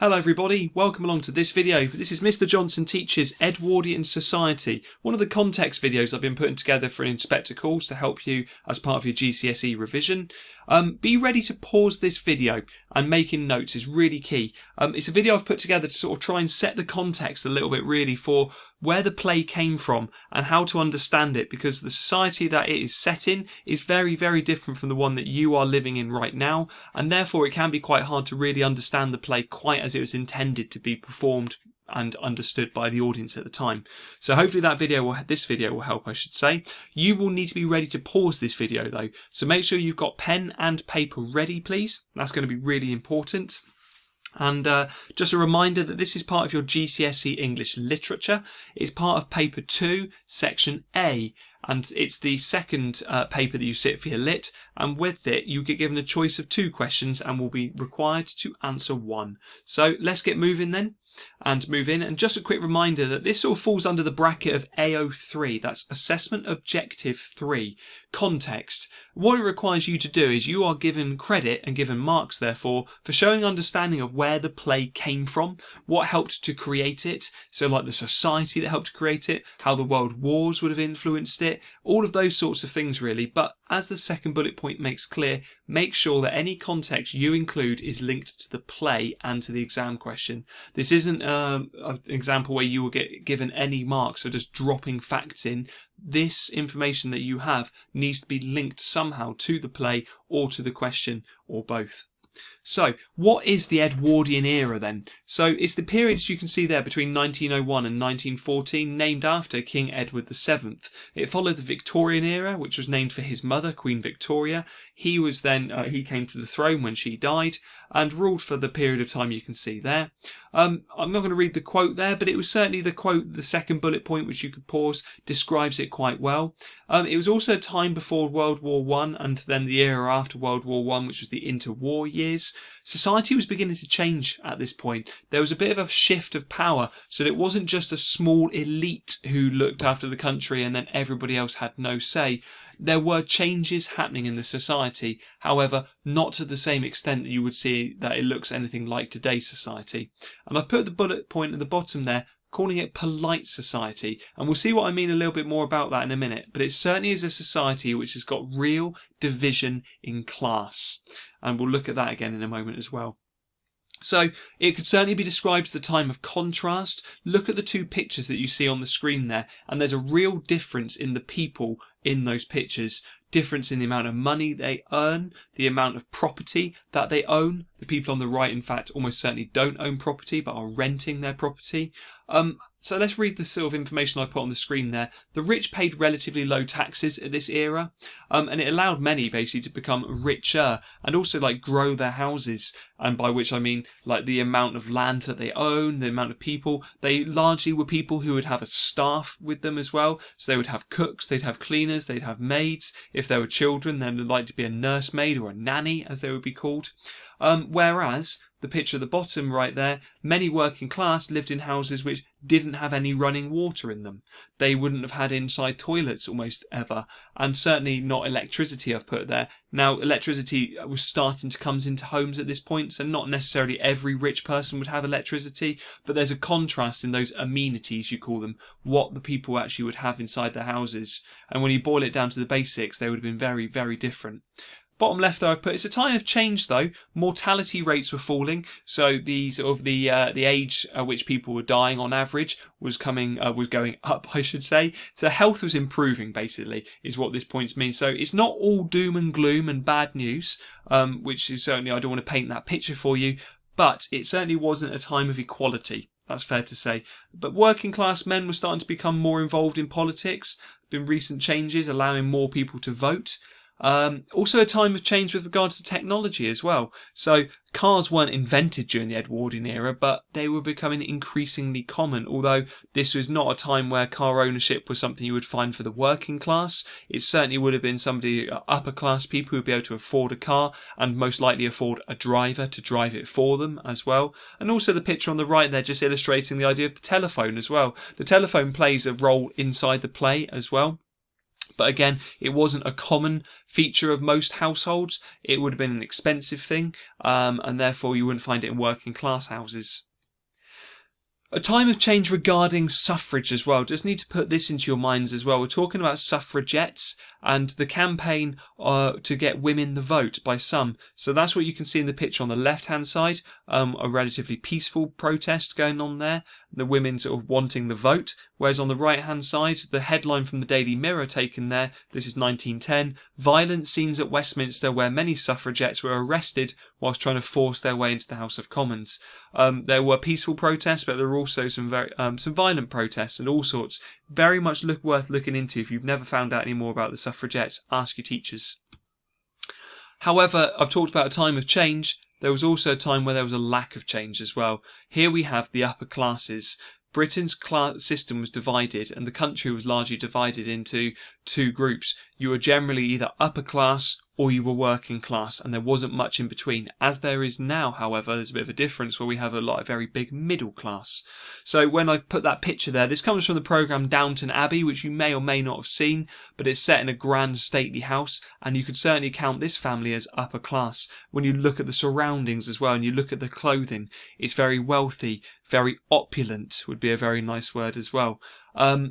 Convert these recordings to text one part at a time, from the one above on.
Hello everybody, welcome along to this video. This is Mr. Johnson Teaches Edwardian Society, one of the context videos I've been putting together for an inspector course to help you as part of your GCSE revision. Be ready to pause this video, and making notes is really key. It's a video I've put together to sort of try and set the context a little bit really for where the play came from and how to understand it, because the society that it is set in is very, very different from the one that you are living in right now, and therefore it can be quite hard to really understand the play quite as it was intended to be performed and understood by the audience at the time. So hopefully this video will help, I should say. You will need to be ready to pause this video though, so make sure you've got pen and paper ready, please. That's going to be really important. And just a reminder that this is part of your GCSE English Literature. It's part of paper 2, section A, and it's the second paper that you sit for your lit, and with it you get given a choice of 2 questions and will be required to answer 1. So let's get moving then and move in. And just a quick reminder that this sort of falls under the bracket of AO3, that's Assessment Objective 3, Context. What it requires you to do is you are given credit and given marks therefore for showing understanding of where the play came from, what helped to create it, so like the society that helped to create it, how the world wars would have influenced it, all of those sorts of things really. But as the second bullet point makes clear, make sure that any context you include is linked to the play and to the exam question. This isn't an example where you will get given any marks for just dropping facts in. This information that you have needs to be linked somehow to the play or to the question, or both. So, what is the Edwardian era then? So, it's the period, as you can see there, between 1901 and 1914, named after King Edward VII. It followed the Victorian era, which was named for his mother, Queen Victoria. He came to the throne when she died and ruled for the period of time you can see there. I'm not going to read the quote there, but it was certainly the quote, the second bullet point, which you could pause, describes it quite well. It was also a time before World War I and then the era after World War I, which was the interwar years. Society was beginning to change at this point. There was a bit of a shift of power, so that it wasn't just a small elite who looked after the country and then everybody else had no say. There were changes happening in the society, however, not to the same extent that you would see that it looks anything like today's society. And I put the bullet point at the bottom there, calling it polite society, and we'll see what I mean a little bit more about that in a minute. But it certainly is a society which has got real division in class, and we'll look at that again in a moment as well. So it could certainly be described as the time of contrast. Look at the 2 pictures that you see on the screen there, and there's a real difference in the people in those pictures. Difference in the amount of money they earn, the amount of property that they own. The people on the right, in fact, almost certainly don't own property but are renting their property. So let's read the sort of information I put on the screen there. The rich paid relatively low taxes at this era, and it allowed many basically to become richer and also like grow their houses, and by which I mean like the amount of land that they own, the amount of people. They largely were people who would have a staff with them as well, so they would have cooks, they'd have cleaners, they'd have maids. If there were children, then there'd like to be a nursemaid or a nanny as they would be called. Whereas the picture at the bottom right there, many working class lived in houses which didn't have any running water in them. They wouldn't have had inside toilets almost ever, and certainly not electricity I've put there. Now electricity was starting to come into homes at this point, so not necessarily every rich person would have electricity, but there's a contrast in those amenities, you call them, what the people actually would have inside their houses. And when you boil it down to the basics, they would have been very, very different. Bottom left there I've put, it's a time of change though. Mortality rates were falling, so the age at which people were dying on average was going up, I should say. So health was improving basically, is what this point means. So it's not all doom and gloom and bad news, which is certainly, I don't want to paint that picture for you, but it certainly wasn't a time of equality. That's fair to say. But working class men were starting to become more involved in politics. There have been recent changes allowing more people to vote. Also a time of change with regards to technology as well. So cars weren't invented during the Edwardian era, but they were becoming increasingly common. Although this was not a time where car ownership was something you would find for the working class, it certainly would have been somebody, upper class people, who would be able to afford a car and most likely afford a driver to drive it for them as well. And also the picture on the right there just illustrating the idea of the telephone as well. The telephone plays a role inside the play as well. But again, it wasn't a common feature of most households. It would have been an expensive thing, and therefore you wouldn't find it in working class houses. A time of change regarding suffrage as well. Just need to put this into your minds as well. We're talking about suffragettes and the campaign to get women the vote by some. So that's what you can see in the picture on the left-hand side, a relatively peaceful protest going on there, the women sort of wanting the vote. Whereas on the right-hand side, the headline from the Daily Mirror taken there, this is 1910, violent scenes at Westminster where many suffragettes were arrested whilst trying to force their way into the House of Commons. There were peaceful protests, but there were also some violent protests and all sorts. Very much worth looking into. If you've never found out any more about the suffragettes, ask your teachers. However, I've talked about a time of change. There was also a time where there was a lack of change as well. Here we have the upper classes. Britain's class system was divided, and the country was largely divided into two groups. You were generally either upper class or you were working class, and there wasn't much in between. As there is now, however, there's a bit of a difference where we have a very big middle class. So when I put that picture there, this comes from the programme Downton Abbey, which you may or may not have seen, but it's set in a grand stately house, and you could certainly count this family as upper class. When you look at the surroundings as well, and you look at the clothing, it's very wealthy, very opulent would be a very nice word as well.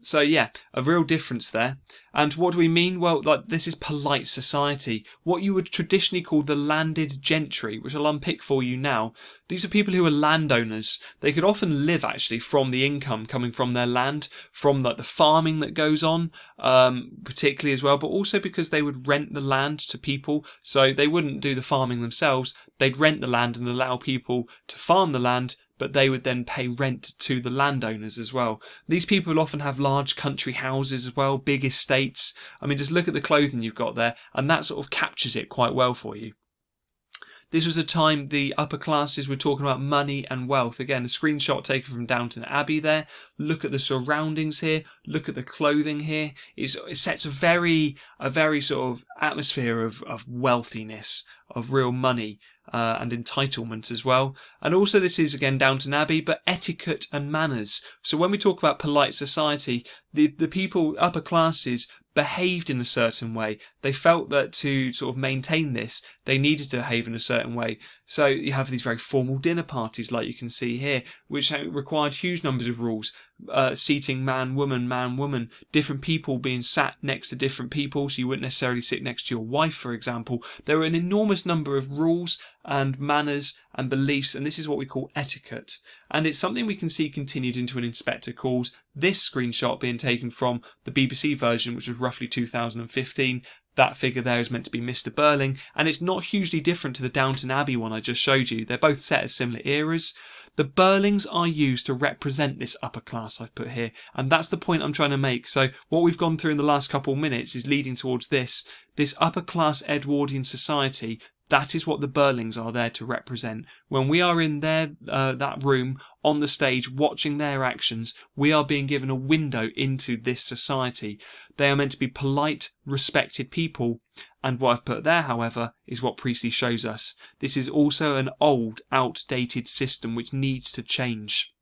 So yeah, a real difference there. And what do we mean? Well, this is polite society. What you would traditionally call the landed gentry, which I'll unpick for you now. These are people who are landowners. They could often live actually from the income coming from their land, from the farming that goes on, particularly as well, but also because they would rent the land to people. So they wouldn't do the farming themselves. They'd rent the land and allow people to farm the land, but they would then pay rent to the landowners as well. These people often have large country houses as well, big estates. I mean, just look at the clothing you've got there, and that sort of captures it quite well for you. This was a time the upper classes were talking about money and wealth. Again, a screenshot taken from Downton Abbey there. Look at the surroundings here. Look at the clothing here. It sets a very sort of atmosphere of wealthiness, of real money. And entitlement as well. And also this is again Downton Abbey, but etiquette and manners. So when we talk about polite society, the people, upper classes, behaved in a certain way. They felt that to sort of maintain this, they needed to behave in a certain way. So you have these very formal dinner parties like you can see here, which required huge numbers of rules. Seating man, woman, different people being sat next to different people, so you wouldn't necessarily sit next to your wife, for example. There were an enormous number of rules and manners and beliefs, and this is what we call etiquette. And it's something we can see continued into an inspector calls. This screenshot being taken from the BBC version, which was roughly 2015. That figure there is meant to be Mr. Burling, and it's not hugely different to the Downton Abbey one I just showed you. They're both set at similar eras. The Burlings are used to represent this upper class I've put here, and that's the point I'm trying to make. So what we've gone through in the last couple of minutes is leading towards this upper class Edwardian society. That is what the Burlings are there to represent. When we are in that room on the stage watching their actions, we are being given a window into this society. They are meant to be polite, respected people. And what I've put there, however, is what Priestley shows us. This is also an old, outdated system which needs to change.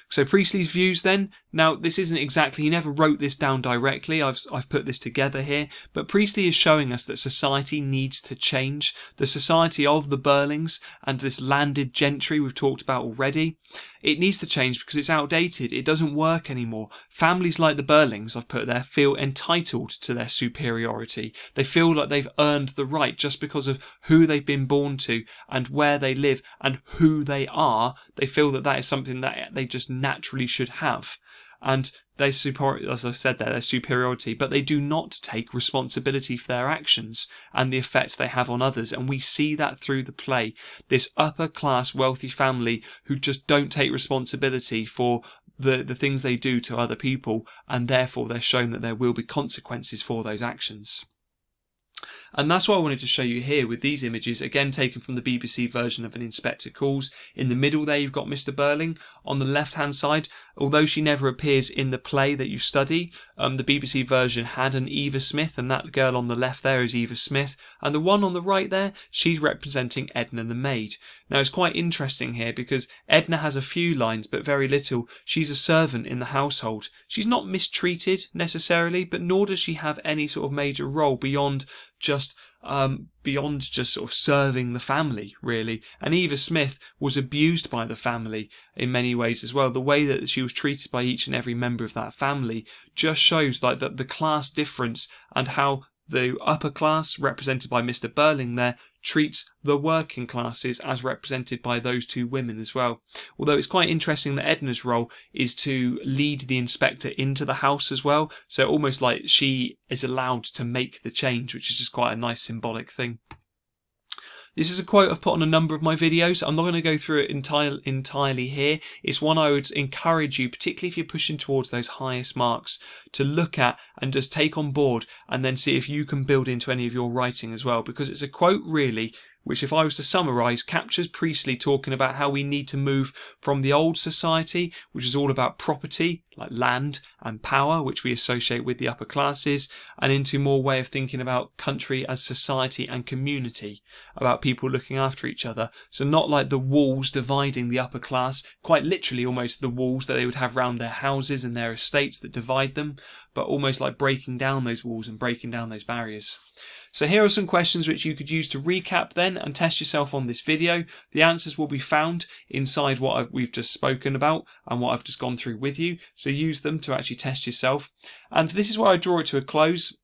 So Priestley's views then, now this isn't exactly, he never wrote this down directly, I've put this together here, but Priestley is showing us that society needs to change. The society of the Burlings and this landed gentry we've talked about already, it needs to change because it's outdated, it doesn't work anymore. Families like the Burlings, I've put there, feel entitled to their superiority. They feel like they've earned the right just because of who they've been born to and where they live and who they are. They feel that that is something that they just naturally should have. And they support, as I've said there, their superiority, but they do not take responsibility for their actions and the effect they have on others. And we see that through the play. This upper class wealthy family who just don't take responsibility for the things they do to other people, and therefore they're shown that there will be consequences for those actions. And that's what I wanted to show you here with these images, again taken from the BBC version of An Inspector Calls. In the middle there you've got Mr. Burling. On the left hand side, although she never appears in the play that you study, the BBC version had an Eva Smith, and that girl on the left there is Eva Smith, and the one on the right there, she's representing Edna the maid. Now it's quite interesting here because Edna has a few lines but very little. She's a servant in the household. She's not mistreated necessarily, but nor does she have any sort of major role beyond just sort of serving the family, really. And Eva Smith was abused by the family in many ways as well. The way that she was treated by each and every member of that family just shows like the class difference, and how the upper class, represented by Mr. Burling there, treats the working classes as represented by those two women as well. Although it's quite interesting that Edna's role is to lead the inspector into the house as well, so almost like she is allowed to make the change, which is just quite a nice symbolic thing. This is a quote I've put on a number of my videos. I'm not going to go through it entirely here. It's one I would encourage you, particularly if you're pushing towards those highest marks, to look at and just take on board, and then see if you can build into any of your writing as well, because it's a quote really which, if I was to summarise, captures Priestley talking about how we need to move from the old society, which is all about property, like land and power, which we associate with the upper classes, and into more way of thinking about country as society and community, about people looking after each other. So not like the walls dividing the upper class, quite literally almost the walls that they would have around their houses and their estates that divide them, but almost like breaking down those walls and breaking down those barriers. So here are some questions which you could use to recap then and test yourself on this video. The answers will be found inside what we've just spoken about and what I've just gone through with you. So use them to actually test yourself. And this is where I draw it to a close.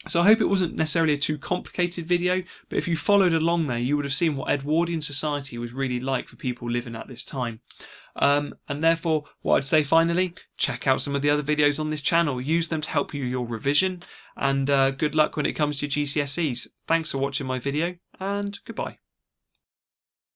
So I hope it wasn't necessarily a too complicated video, but if you followed along there, you would have seen what Edwardian society was really like for people living at this time. And therefore, what I'd say finally, check out some of the other videos on this channel. Use them to help you with your revision, and good luck when it comes to GCSEs. Thanks for watching my video, and goodbye.